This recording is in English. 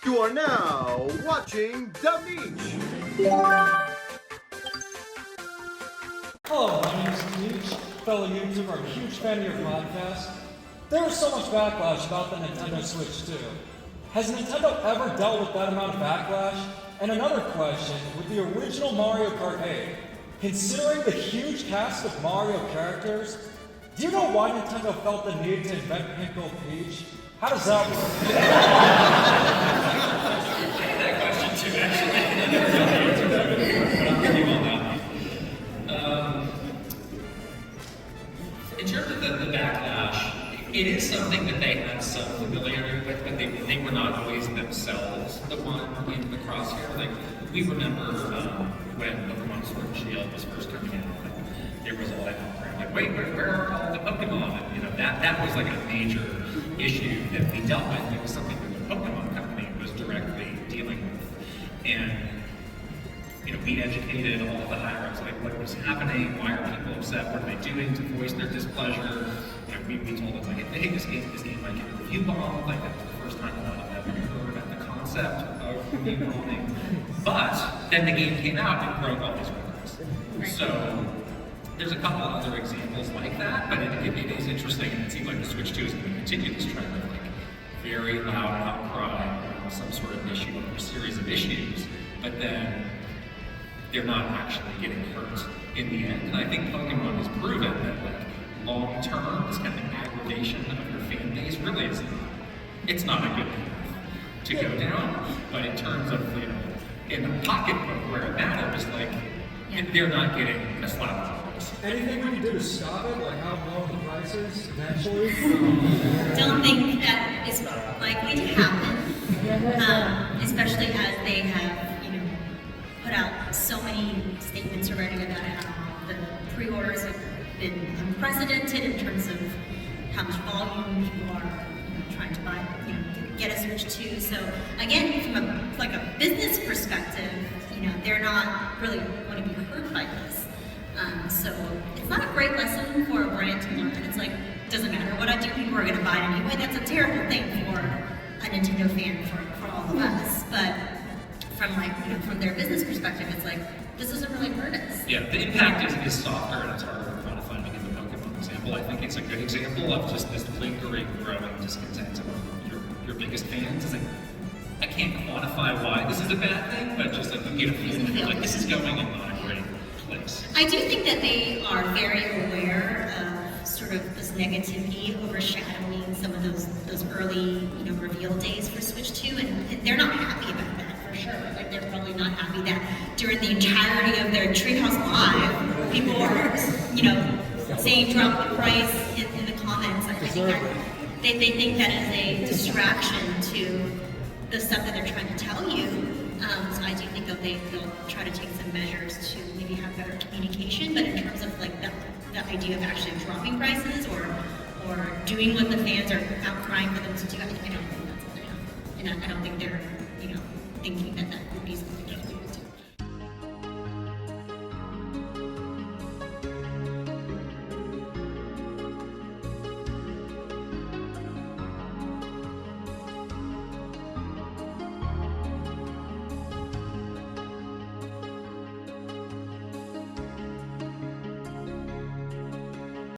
You are now watching The Meech. Hello, my name is Meech, fellow YouTuber. I'm a huge fan of your podcast. There was so much backlash about the Nintendo Switch 2. Has Nintendo ever dealt with that amount of backlash? And another question, with the original Mario Kart 8, considering the huge cast of Mario characters, do you know why Nintendo felt the need to invent Pinkle Peach? How does that work? That question too, actually. In terms of the backlash, it is something that they had some familiarity with, but they were not always themselves the one in the crosshair. Like, we remember when Pokemon Sword and Shield was first coming out, there was all that outcry, like, wait, where are all the Pokemon? And, you know, that was like a major issue that we dealt with. It was something that the Pokemon company was directly dealing with. And, you know, we educated all of the higher-ups, like, what was happening, why are people upset, what are they doing to voice their displeasure. You know, we told them, like, hey, this game might get a review bomb. Like, that was the first time a lot of them heard about the concept of review bombing. But then the game came out and broke all these records. So there's a couple of other examples like that, but it is interesting, and it seems like the Switch 2 is going to continue this trend of like very loud outcry around some sort of issue or a series of issues, but then they're not actually getting hurt in the end. And I think Pokemon has proven that like long term, this kind of aggravation of your fan base really is it's not a good path to go down. But in terms of, you know, in the pocketbook where it matters, like they're not getting a slap on the wrist. Anything we can do to stop it, like how low the prices eventually? Don't think that is likely to happen, especially as they have, you know, put out so many statements already about how the pre-orders have been unprecedented in terms of how much volume people are, you know, trying to buy, you know, get a Switch 2. So again, from a business perspective, you know, they're not really going to be hurt by this. So it's not a great lesson for a brand to learn. It's like, doesn't matter what I do, people are going to buy it anyway. That's a terrible thing for a Nintendo fan, for all of us. But from like, you know, from their business perspective, it's like, this doesn't really hurt us. Yeah, the impact is softer and it's harder to quantify. In the Pokemon example, I think it's a good example of just this lingering, growing discontent among your biggest fans. It's like, I can't quantify why this is a bad thing, but just like, you get a feeling like this is going in not a great place. I do think that they are very aware of sort of this negativity overshadowing some of those early, you know, reveal days for Switch 2, and they're not happy about that for sure. Like, they're probably not happy that during the entirety of their Treehouse Live, people were, you know, saying drop the price in the comments. I think that they think that is a distraction to the stuff that they're trying to tell you. So I do think that they'll try to take some measures to maybe have better communication, but in terms of like the idea of actually dropping prices or doing what the fans are outcrying for them to do, I don't think that's what they're doing. And I don't think they're, you know, thinking that would be